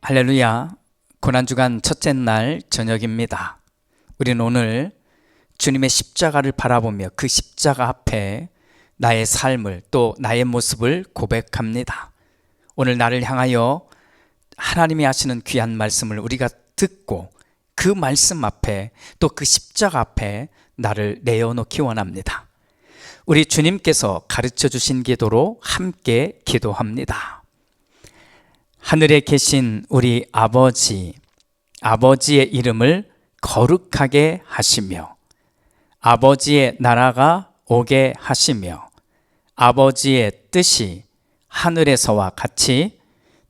할렐루야. 고난주간 첫째 날 저녁입니다. 우리는 오늘 주님의 십자가를 바라보며 그 십자가 앞에 나의 삶을 또 나의 모습을 고백합니다. 오늘 나를 향하여 하나님이 하시는 귀한 말씀을 우리가 듣고 그 말씀 앞에 또 그 십자가 앞에 나를 내어놓기 원합니다. 우리 주님께서 가르쳐 주신 기도로 함께 기도합니다. 하늘에 계신 우리 아버지, 아버지의 이름을 거룩하게 하시며 아버지의 나라가 오게 하시며 아버지의 뜻이 하늘에서와 같이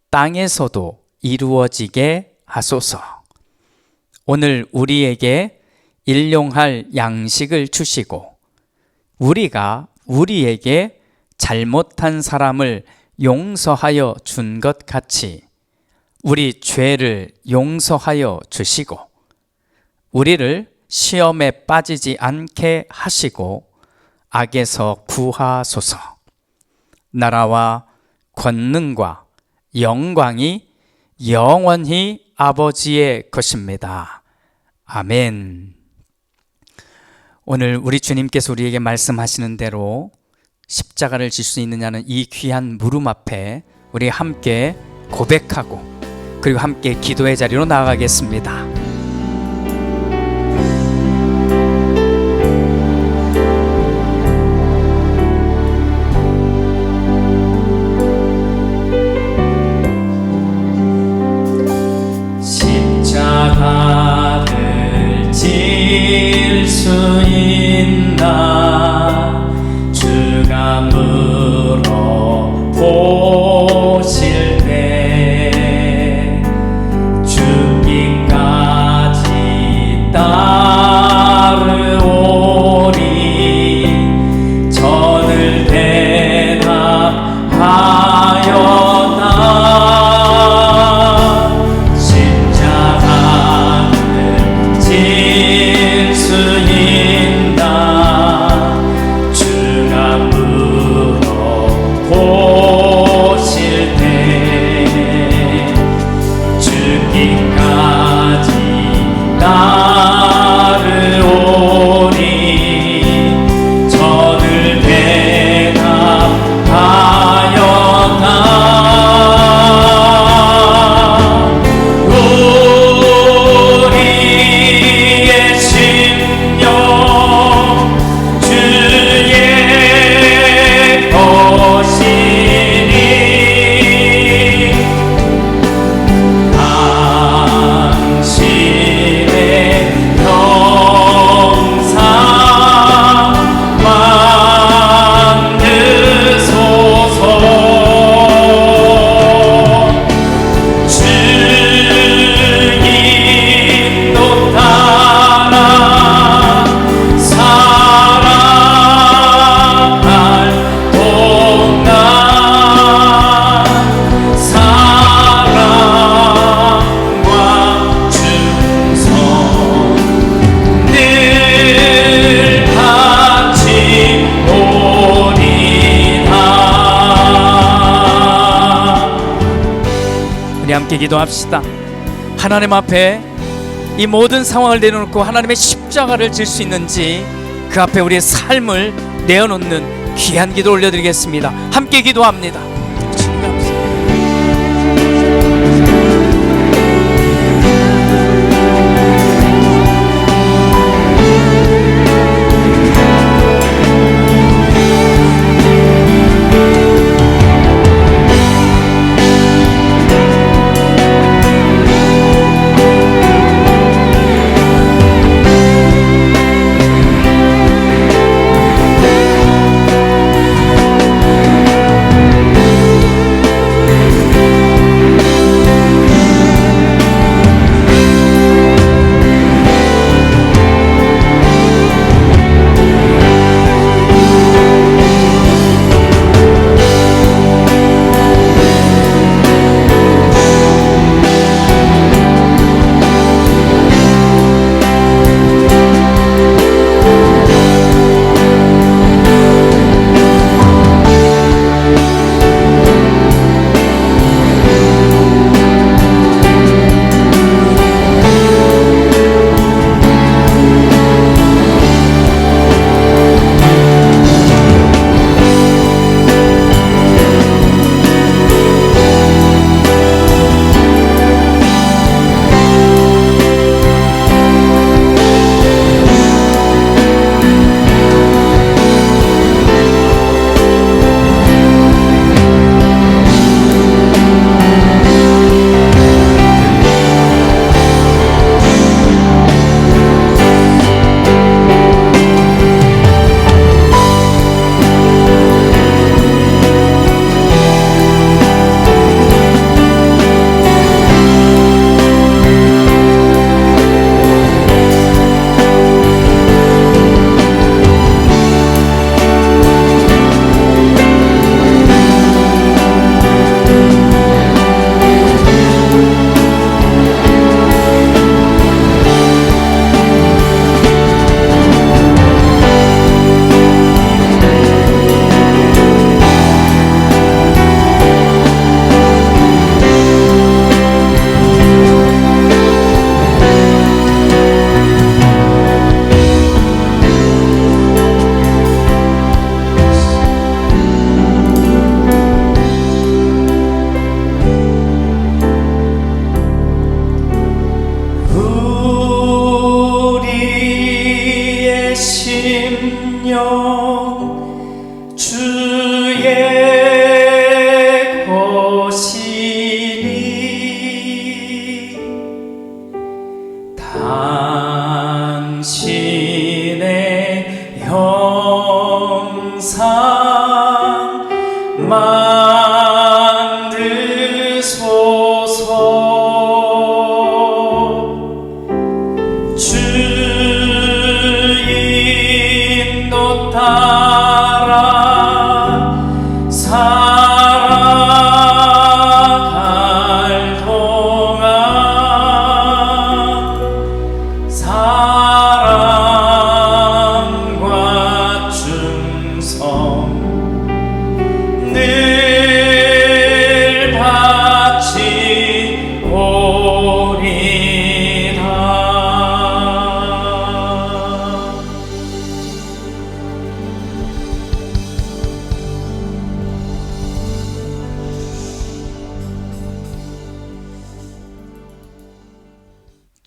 땅에서도 이루어지게 하소서. 오늘 우리에게 일용할 양식을 주시고 우리가 우리에게 잘못한 사람을 용서하여 준 것 같이 우리 죄를 용서하여 주시고 우리를 시험에 빠지지 않게 하시고 악에서 구하소서. 나라와 권능과 영광이 영원히 아버지의 것입니다. 아멘. 오늘 우리 주님께서 우리에게 말씀하시는 대로 십자가를 질 수 있느냐는 이 귀한 물음 앞에 우리 함께 고백하고 그리고 함께 기도의 자리로 나아가겠습니다. 십자가를 질 수 있나 주가 물어보실 때 죽기까지 따르오리 저를 대답하였다. 십자가를 질 수 있나 주가 물어보실 때 죽기까지 따르오리 저를 대답하였다. 우리의 심령 주의 것이니 당신의 형상 만드소서. 주님도 따라 살아갈 동안 사랑과 충성 늘 같이 오리다. 우리 함께 기도합시다. 하나님 앞에 이 모든 상황을 내려놓고 하나님의 십자가를 질 수 있는지 그 앞에 우리의 삶을 내어놓는 귀한 기도 올려드리겠습니다. 함께 기도합니다.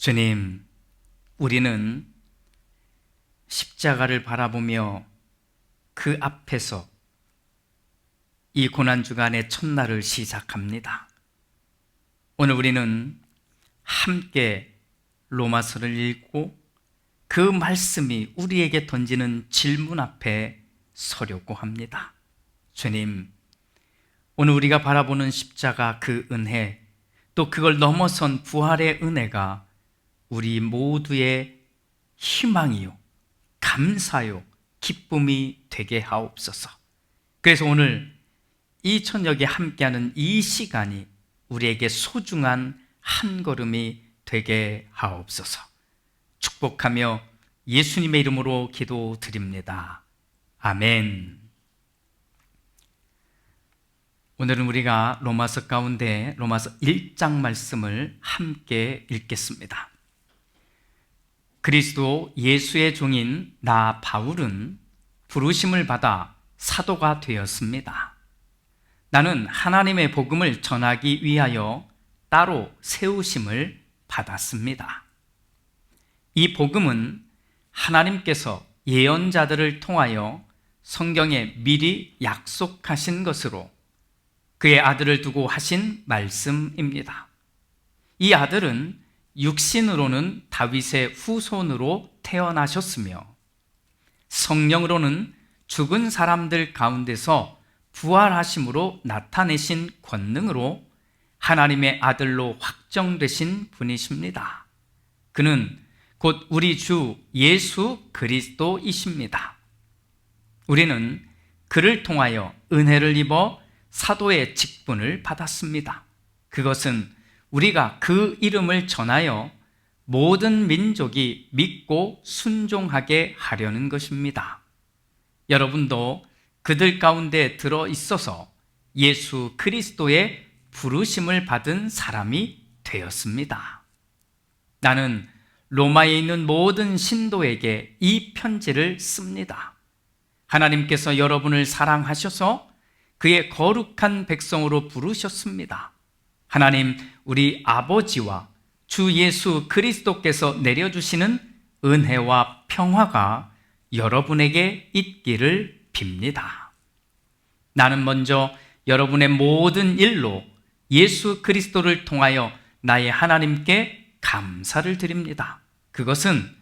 주님, 우리는 십자가를 바라보며 그 앞에서 이 고난주간의 첫날을 시작합니다. 오늘 우리는 함께 로마서를 읽고 그 말씀이 우리에게 던지는 질문 앞에 서려고 합니다. 주님, 오늘 우리가 바라보는 십자가 그 은혜, 또 그걸 넘어선 부활의 은혜가 우리 모두의 희망이요, 감사요, 기쁨이 되게 하옵소서. 그래서 오늘 이 저녁에 함께하는 이 시간이 우리에게 소중한 한 걸음이 되게 하옵소서. 축복하며 예수님의 이름으로 기도드립니다. 아멘. 오늘은 우리가 로마서 가운데 로마서 1장 말씀을 함께 읽겠습니다. 그리스도 예수의 종인 나 바울은 부르심을 받아 사도가 되었습니다. 나는 하나님의 복음을 전하기 위하여 따로 세우심을 받았습니다. 이 복음은 하나님께서 예언자들을 통하여 성경에 미리 약속하신 것으로 그의 아들을 두고 하신 말씀입니다. 이 아들은 육신으로는 다윗의 후손으로 태어나셨으며 성령으로는 죽은 사람들 가운데서 부활하심으로 나타내신 권능으로 하나님의 아들로 확정되신 분이십니다. 그는 곧 우리 주 예수 그리스도이십니다. 우리는 그를 통하여 은혜를 입어 사도의 직분을 받았습니다. 그것은 우리가 그 이름을 전하여 모든 민족이 믿고 순종하게 하려는 것입니다. 여러분도 그들 가운데 들어 있어서 예수 그리스도의 부르심을 받은 사람이 되었습니다. 나는 로마에 있는 모든 신도에게 이 편지를 씁니다. 하나님께서 여러분을 사랑하셔서 그의 거룩한 백성으로 부르셨습니다. 하나님 우리 아버지와 주 예수 그리스도께서 내려주시는 은혜와 평화가 여러분에게 있기를 빕니다. 나는 먼저 여러분의 모든 일로 예수 그리스도를 통하여 나의 하나님께 감사를 드립니다. 그것은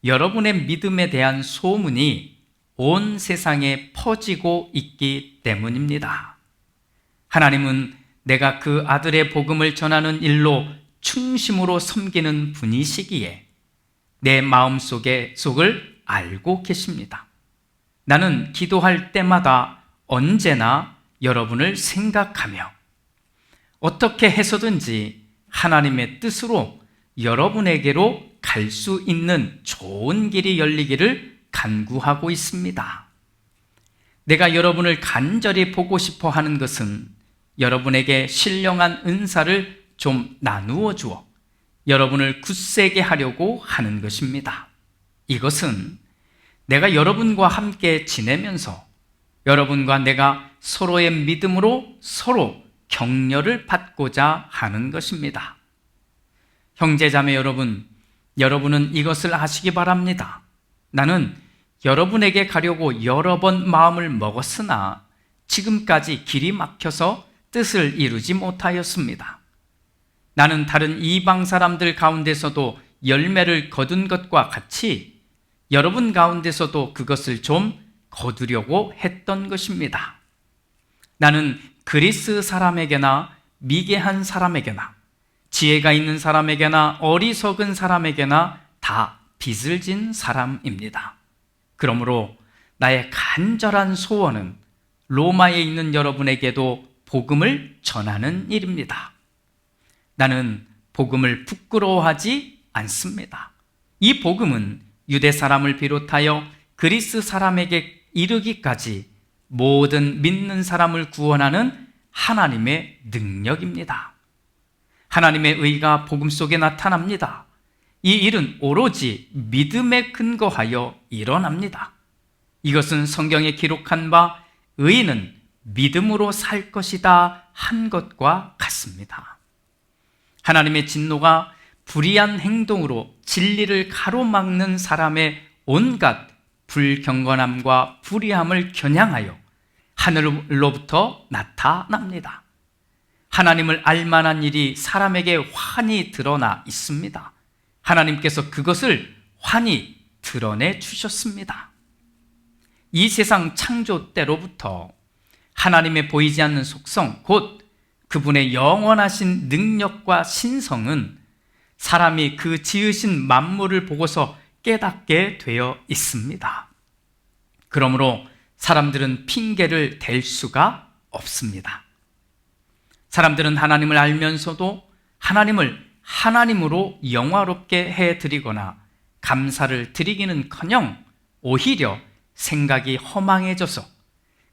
여러분의 믿음에 대한 소문이 온 세상에 퍼지고 있기 때문입니다. 하나님은 내가 그 아들의 복음을 전하는 일로 충심으로 섬기는 분이시기에 내 마음속을 알고 계십니다. 나는 기도할 때마다 언제나 여러분을 생각하며 어떻게 해서든지 하나님의 뜻으로 여러분에게로 갈 수 있는 좋은 길이 열리기를 간구하고 있습니다. 내가 여러분을 간절히 보고 싶어 하는 것은 여러분에게 신령한 은사를 좀 나누어 주어 여러분을 굳세게 하려고 하는 것입니다. 이것은 내가 여러분과 함께 지내면서 여러분과 내가 서로의 믿음으로 서로 격려를 받고자 하는 것입니다. 형제자매 여러분, 여러분은 이것을 아시기 바랍니다. 나는 여러분에게 가려고 여러 번 마음을 먹었으나 지금까지 길이 막혀서 뜻을 이루지 못하였습니다. 나는 다른 이방 사람들 가운데서도 열매를 거둔 것과 같이 여러분 가운데서도 그것을 좀 거두려고 했던 것입니다. 나는 그리스 사람에게나 미개한 사람에게나 지혜가 있는 사람에게나 어리석은 사람에게나 다 빚을 진 사람입니다. 그러므로 나의 간절한 소원은 로마에 있는 여러분에게도 복음을 전하는 일입니다. 나는 복음을 부끄러워하지 않습니다. 이 복음은 유대 사람을 비롯하여 그리스 사람에게 이르기까지 모든 믿는 사람을 구원하는 하나님의 능력입니다. 하나님의 의가 복음 속에 나타납니다. 이 일은 오로지 믿음에 근거하여 일어납니다. 이것은 성경에 기록한 바 의인은 믿음으로 살 것이다 한 것과 같습니다. 하나님의 진노가 불의한 행동으로 진리를 가로막는 사람의 온갖 불경건함과 불의함을 겨냥하여 하늘로부터 나타납니다. 하나님을 알만한 일이 사람에게 환히 드러나 있습니다. 하나님께서 그것을 환히 드러내 주셨습니다. 이 세상 창조 때로부터 하나님의 보이지 않는 속성, 곧 그분의 영원하신 능력과 신성은 사람이 그 지으신 만물을 보고서 깨닫게 되어 있습니다. 그러므로 사람들은 핑계를 댈 수가 없습니다. 사람들은 하나님을 알면서도 하나님을 하나님으로 영화롭게 해드리거나 감사를 드리기는커녕 오히려 생각이 허망해져서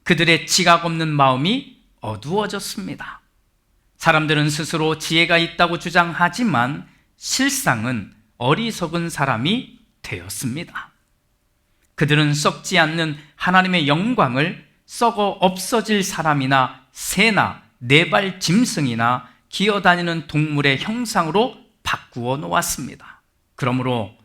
그들의 지각 없는 마음이 어두워졌습니다. 사람들은 스스로 지혜가 있다고 주장하지만 실상은 어리석은 사람이 되었습니다. 그들은 썩지 않는 하나님의 영광을 썩어 없어질 사람이나 새나 네발 짐승이나 기어다니는 동물의 형상으로 바꾸어 놓았습니다. 그러므로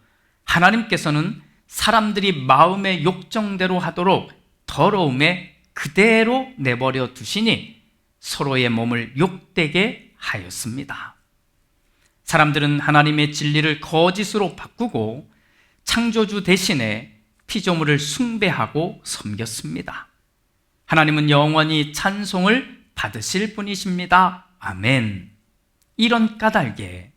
하나님께서는 사람들이 마음의 욕정대로 하도록 더러움에 그대로 내버려 두시니 서로의 몸을 욕되게 하였습니다. 사람들은 하나님의 진리를 거짓으로 바꾸고 창조주 대신에 피조물을 숭배하고 섬겼습니다. 하나님은 영원히 찬송을 받으실 분이십니다. 아멘. 이런 까닭에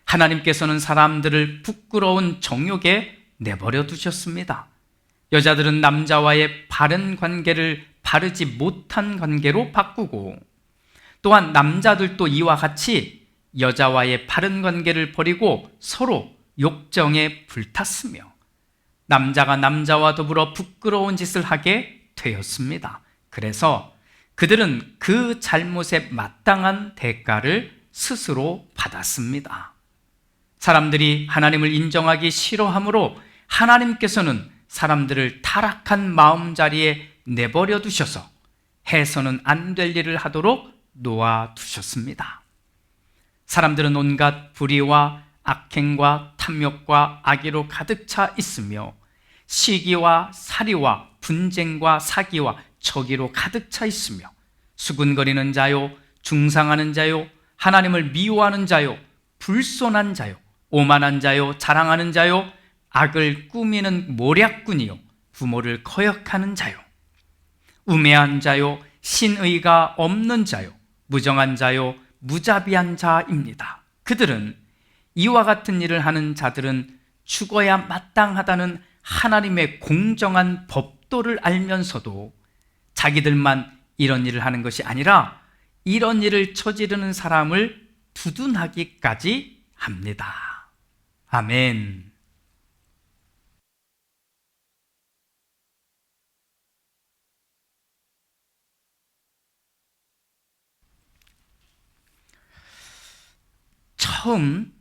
하나님께서는 사람들을 부끄러운 정욕에 내버려 두셨습니다. 여자들은 남자와의 바른 관계를 바르지 못한 관계로 바꾸고, 또한 남자들도 이와 같이 여자와의 바른 관계를 버리고 서로 욕정에 불탔으며 남자가 남자와 더불어 부끄러운 짓을 하게 되었습니다. 그래서 그들은 그 잘못에 마땅한 대가를 스스로 받았습니다. 사람들이 하나님을 인정하기 싫어하므로 하나님께서는 사람들을 타락한 마음자리에 내버려 두셔서 해서는 안 될 일을 하도록 놓아두셨습니다. 사람들은 온갖 불의와 악행과 탐욕과 악의로 가득 차 있으며 시기와 살이와 분쟁과 사기와 저기로 가득 차 있으며 수군거리는 자요, 중상하는 자요, 하나님을 미워하는 자요, 불손한 자요, 오만한 자요, 자랑하는 자요, 악을 꾸미는 모략꾼이요, 부모를 거역하는 자요, 우매한 자요, 신의가 없는 자요, 무정한 자요, 무자비한 자입니다. 그들은 이와 같은 일을 하는 자들은 죽어야 마땅하다는 하나님의 공정한 법도를 알면서도 자기들만 이런 일을 하는 것이 아니라 이런 일을 저지르는 사람을 두둔하기까지 합니다. 아멘. 처음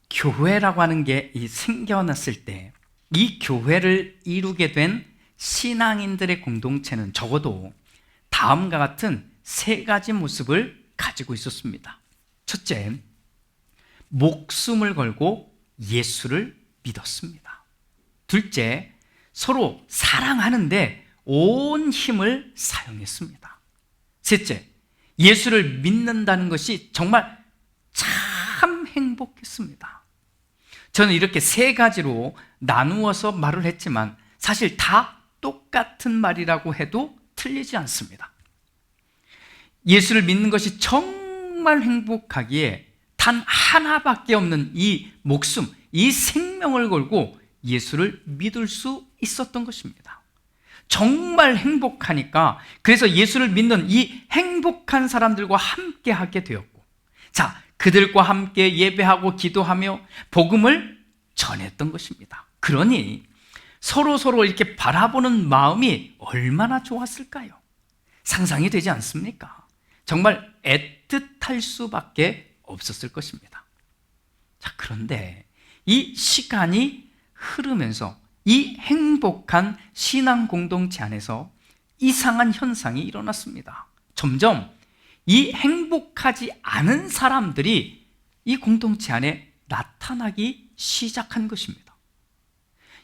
교회라고 하는 게 생겨났을 때 이 교회를 이루게 된 신앙인들의 공동체는 적어도 다음과 같은 세 가지 모습을 가지고 있었습니다. 첫째, 목숨을 걸고 예수를 믿었습니다. 둘째, 서로 사랑하는데 온 힘을 사용했습니다. 셋째, 예수를 믿는다는 것이 정말 참 행복했습니다. 저는 이렇게 세 가지로 나누어서 말을 했지만 사실 다 똑같은 말이라고 해도 틀리지 않습니다. 예수를 믿는 것이 정말 행복하기에 단 하나밖에 없는 이 목숨, 이 생명을 걸고 예수를 믿을 수 있었던 것입니다. 정말 행복하니까 그래서 예수를 믿는 이 행복한 사람들과 함께 하게 되었고, 자, 그들과 함께 예배하고 기도하며 복음을 전했던 것입니다. 그러니 서로 이렇게 바라보는 마음이 얼마나 좋았을까요? 상상이 되지 않습니까? 정말 애틋할 수밖에 없었을 것입니다. 자, 그런데 이 시간이 흐르면서 이 행복한 신앙 공동체 안에서 이상한 현상이 일어났습니다. 점점 이 행복하지 않은 사람들이 이 공동체 안에 나타나기 시작한 것입니다.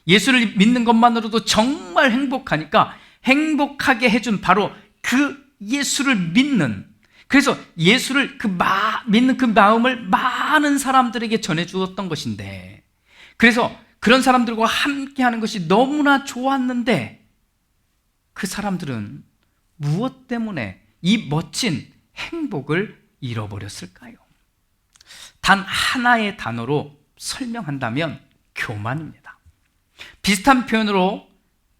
예수를 믿는 것만으로도 정말 행복하니까 행복하게 해준 바로 그 예수를 믿는, 그래서 예수를 믿는 그 마음을 많은 사람들에게 전해주었던 것인데, 그래서 그런 사람들과 함께 하는 것이 너무나 좋았는데 그 사람들은 무엇 때문에 이 멋진 행복을 잃어버렸을까요? 단 하나의 단어로 설명한다면 교만입니다. 비슷한 표현으로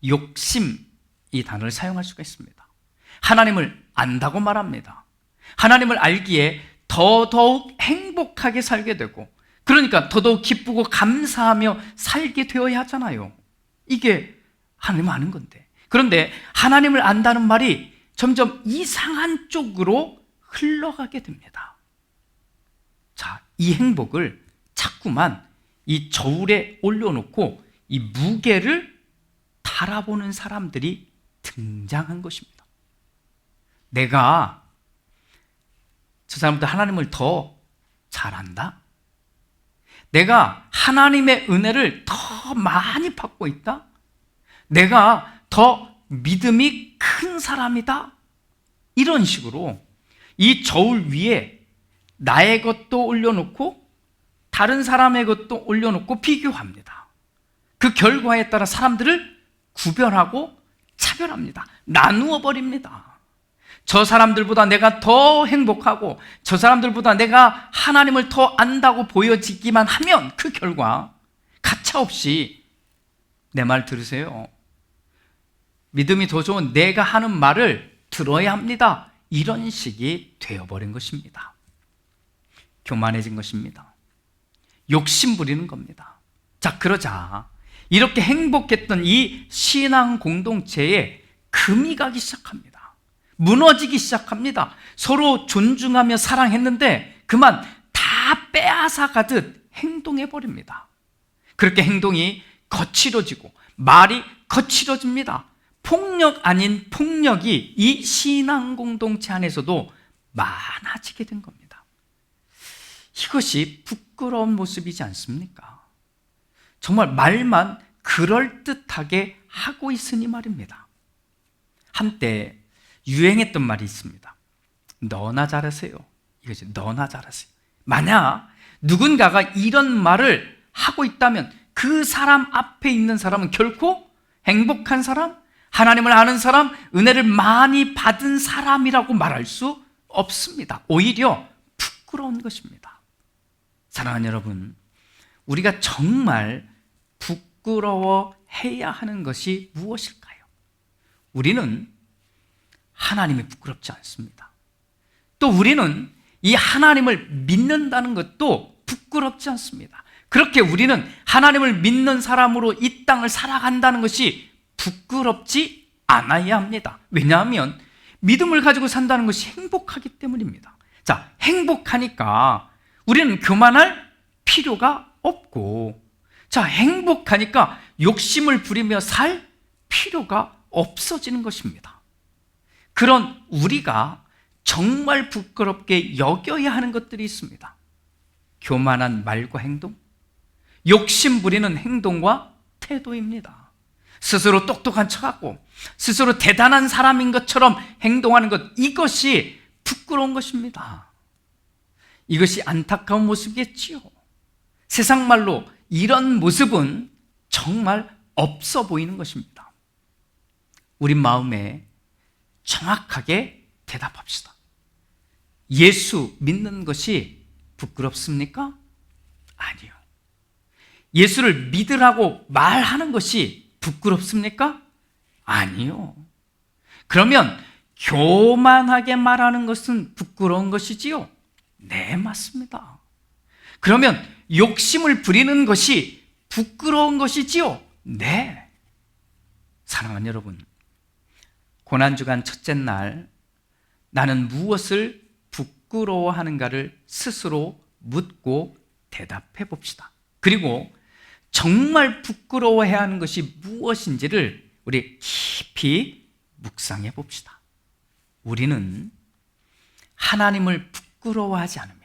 욕심, 이 단어를 사용할 수가 있습니다. 하나님을 안다고 말합니다. 하나님을 알기에 더더욱 행복하게 살게 되고, 그러니까 더더욱 기쁘고 감사하며 살게 되어야 하잖아요. 이게 하나님을 아는 건데. 그런데 하나님을 안다는 말이 점점 이상한 쪽으로 흘러가게 됩니다. 자, 이 행복을 자꾸만 이 저울에 올려놓고 이 무게를 달아보는 사람들이 등장한 것입니다. 내가 저 사람들 하나님을 더 잘한다? 내가 하나님의 은혜를 더 많이 받고 있다? 내가 더 믿음이 큰 사람이다? 이런 식으로 이 저울 위에 나의 것도 올려놓고 다른 사람의 것도 올려놓고 비교합니다. 그 결과에 따라 사람들을 구별하고 차별합니다. 나누어 버립니다. 저 사람들보다 내가 더 행복하고 저 사람들보다 내가 하나님을 더 안다고 보여지기만 하면 그 결과 가차없이, 내 말 들으세요, 믿음이 더 좋은 내가 하는 말을 들어야 합니다. 이런 식이 되어버린 것입니다. 교만해진 것입니다. 욕심 부리는 겁니다. 자, 그러자 이렇게 행복했던 이 신앙 공동체에 금이 가기 시작합니다. 무너지기 시작합니다. 서로 존중하며 사랑했는데 그만 다 빼앗아 가듯 행동해버립니다. 그렇게 행동이 거칠어지고 말이 거칠어집니다. 폭력 아닌 폭력이 이 신앙 공동체 안에서도 많아지게 된 겁니다. 이것이 부끄러운 모습이지 않습니까? 정말 말만 그럴듯하게 하고 있으니 말입니다. 한때 유행했던 말이 있습니다. 너나 잘하세요. 이것이 너나 잘하세요. 만약 누군가가 이런 말을 하고 있다면 그 사람 앞에 있는 사람은 결코 행복한 사람, 하나님을 아는 사람, 은혜를 많이 받은 사람이라고 말할 수 없습니다. 오히려 부끄러운 것입니다. 사랑하는 여러분, 우리가 정말 부끄러워해야 하는 것이 무엇일까요? 우리는 하나님이 부끄럽지 않습니다. 또 우리는 이 하나님을 믿는다는 것도 부끄럽지 않습니다. 그렇게 우리는 하나님을 믿는 사람으로 이 땅을 살아간다는 것이 부끄럽지 않아야 합니다. 왜냐하면 믿음을 가지고 산다는 것이 행복하기 때문입니다. 자, 행복하니까 우리는 교만할 필요가 없고, 자, 행복하니까 욕심을 부리며 살 필요가 없어지는 것입니다. 그런 우리가 정말 부끄럽게 여겨야 하는 것들이 있습니다. 교만한 말과 행동, 욕심 부리는 행동과 태도입니다. 스스로 똑똑한 척하고 스스로 대단한 사람인 것처럼 행동하는 것, 이것이 부끄러운 것입니다. 이것이 안타까운 모습이겠지요. 세상 말로 이런 모습은 정말 없어 보이는 것입니다. 우리 마음에 정확하게 대답합시다. 예수 믿는 것이 부끄럽습니까? 아니요. 예수를 믿으라고 말하는 것이 부끄럽습니까? 아니요. 그러면 교만하게 말하는 것은 부끄러운 것이지요? 네, 맞습니다. 그러면 욕심을 부리는 것이 부끄러운 것이지요? 네. 사랑하는 여러분, 고난주간 첫째 날, 나는 무엇을 부끄러워하는가를 스스로 묻고 대답해 봅시다. 그리고 정말 부끄러워해야 하는 것이 무엇인지를 우리 깊이 묵상해 봅시다. 우리는 하나님을 부끄러워하지 않으며,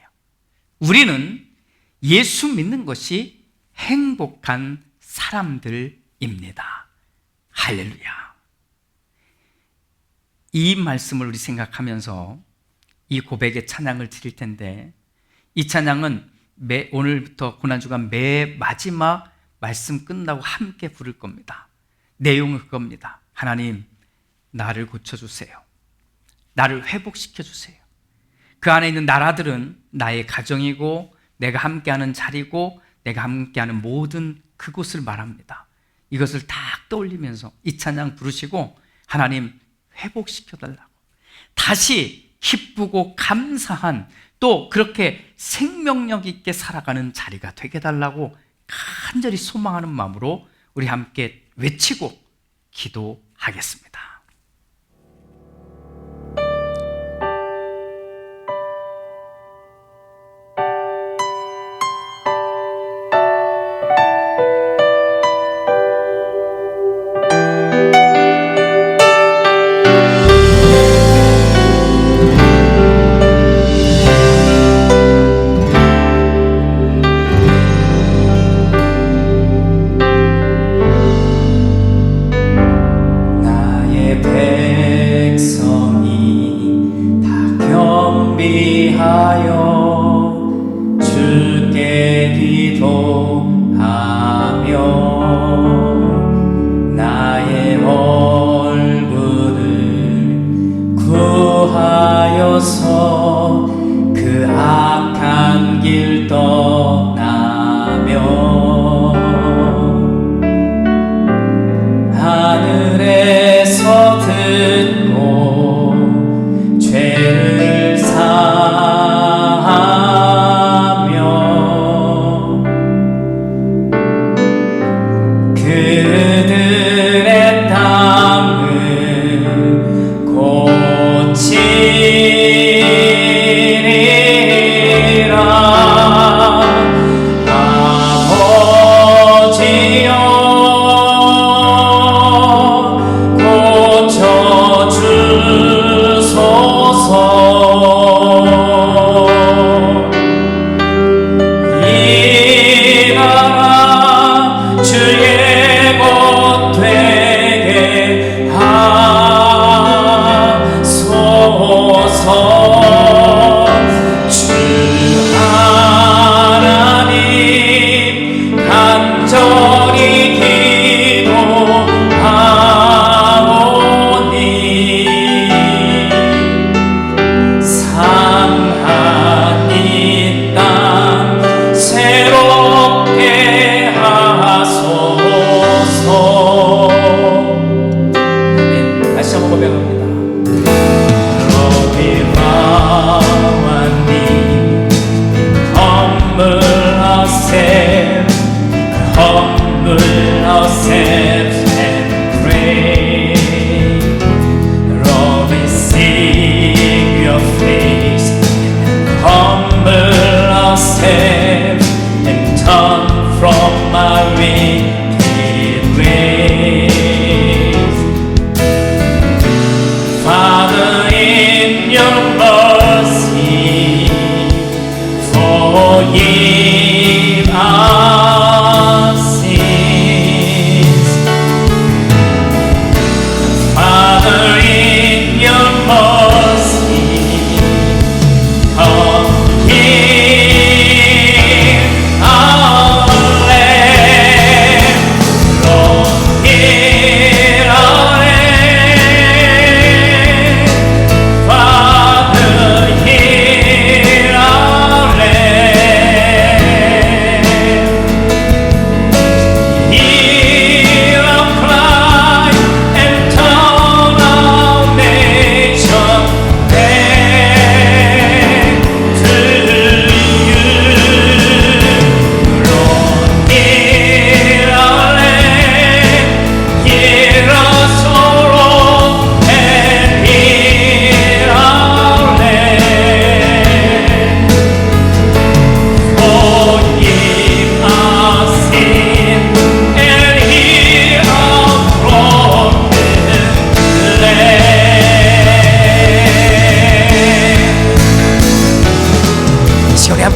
우리는 예수 믿는 것이 행복한 사람들입니다. 할렐루야. 이 말씀을 우리 생각하면서 이 고백의 찬양을 드릴 텐데, 이 찬양은 오늘부터 고난주간 매 마지막 말씀 끝나고 함께 부를 겁니다. 내용은 그겁니다. 하나님, 나를 고쳐주세요. 나를 회복시켜주세요. 그 안에 있는 나라들은 나의 가정이고 내가 함께하는 자리고 내가 함께하는 모든 그곳을 말합니다. 이것을 딱 떠올리면서 이 찬양 부르시고 하나님 회복시켜달라고, 다시 기쁘고 감사한, 또 그렇게 생명력 있게 살아가는 자리가 되게 해달라고 간절히 소망하는 마음으로 우리 함께 외치고 기도하겠습니다. 그 악한 길 떠나며 하늘에서 듣고 죄를 사하며 그들의 땅을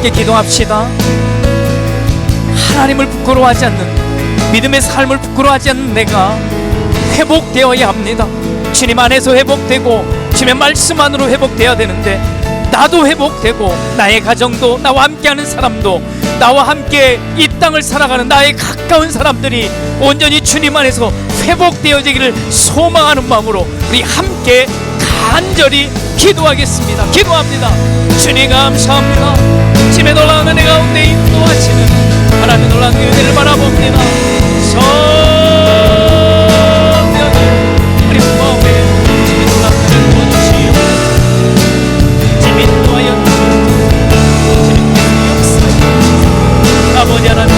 함께 기도합시다. 하나님을 부끄러워하지 않는, 믿음의 삶을 부끄러워하지 않는 내가 회복되어야 합니다. 주님 안에서 회복되고 주님의 말씀 안으로 회복되어야 되는데, 나도 회복되고 나의 가정도, 나와 함께하는 사람도, 나와 함께 이 땅을 살아가는 나의 가까운 사람들이 온전히 주님 안에서 회복되어지기를 소망하는 마음으로 우리 함께 간절히 기도하겠습니다. 기도합니다. 주님 감사합니다. 집에 놀라운 은혜 가운데 인도하시는 하나님의 놀라운 은혜를 바라봅니다. 성령님 우리 마음에 주의 놀라운 은혜를 부어주시오. 주님 인도하여 주님께서 역사하시옵소서. 아버지 하나님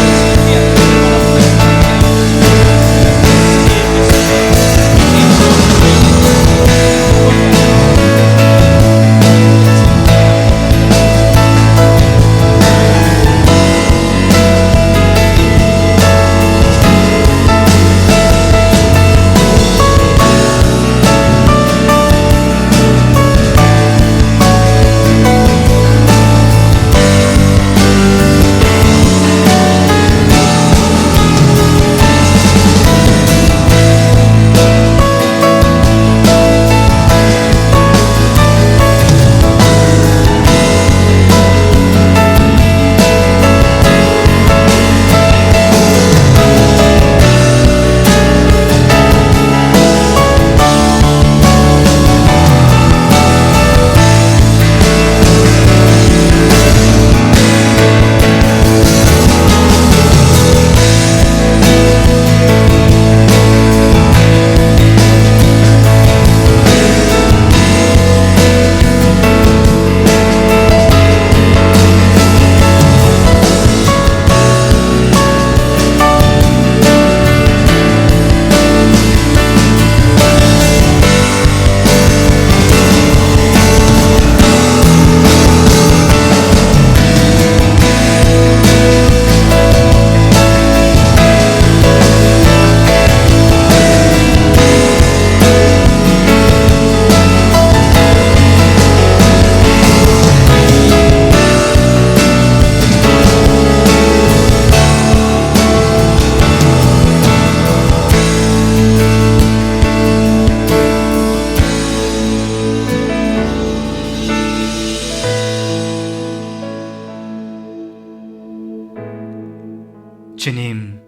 주님,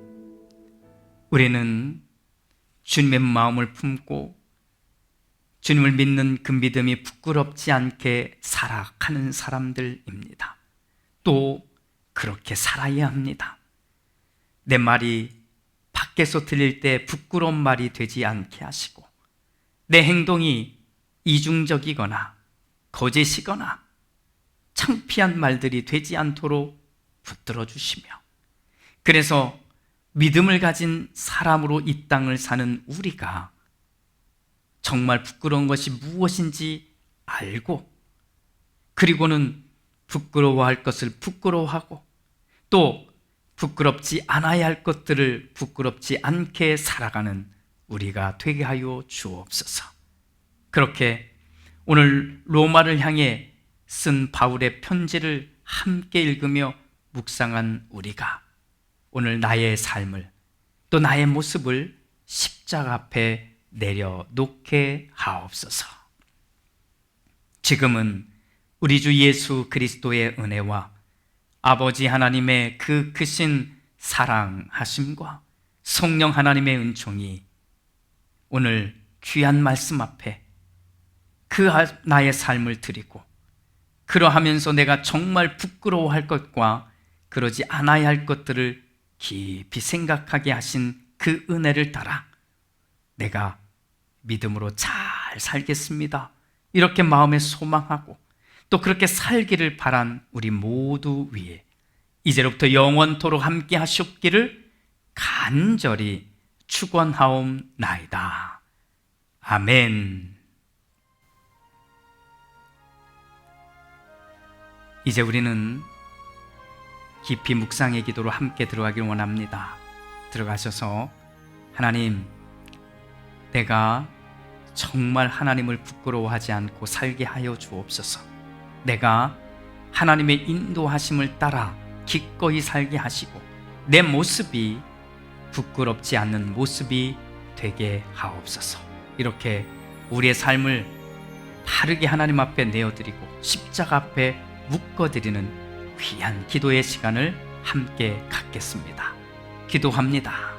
우리는 주님의 마음을 품고 주님을 믿는 그 믿음이 부끄럽지 않게 살아가는 사람들입니다. 또 그렇게 살아야 합니다. 내 말이 밖에서 들릴 때 부끄러운 말이 되지 않게 하시고, 내 행동이 이중적이거나 거짓이거나 창피한 말들이 되지 않도록 붙들어 주시며, 그래서 믿음을 가진 사람으로 이 땅을 사는 우리가 정말 부끄러운 것이 무엇인지 알고, 그리고는 부끄러워할 것을 부끄러워하고, 또 부끄럽지 않아야 할 것들을 부끄럽지 않게 살아가는 우리가 되게 하여 주옵소서. 그렇게 오늘 로마를 향해 쓴 바울의 편지를 함께 읽으며 묵상한 우리가 오늘 나의 삶을, 또 나의 모습을 십자가 앞에 내려놓게 하옵소서. 지금은 우리 주 예수 그리스도의 은혜와 아버지 하나님의 그 크신 사랑하심과 성령 하나님의 은총이 오늘 귀한 말씀 앞에 그 나의 삶을 드리고, 그러하면서 내가 정말 부끄러워할 것과 그러지 않아야 할 것들을 깊이 생각하게 하신 그 은혜를 따라 내가 믿음으로 잘 살겠습니다, 이렇게 마음에 소망하고 또 그렇게 살기를 바란 우리 모두 위에 이제로부터 영원토록 함께 하시옵기를 간절히 축원하옵나이다. 아멘. 이제 우리는 깊이 묵상의 기도로 함께 들어가길 원합니다. 들어가셔서 하나님, 내가 정말 하나님을 부끄러워하지 않고 살게 하여 주옵소서. 내가 하나님의 인도하심을 따라 기꺼이 살게 하시고 내 모습이 부끄럽지 않는 모습이 되게 하옵소서. 이렇게 우리의 삶을 바르게 하나님 앞에 내어드리고 십자가 앞에 묶어드리는 귀한 기도의 시간을 함께 갖겠습니다. 기도합니다.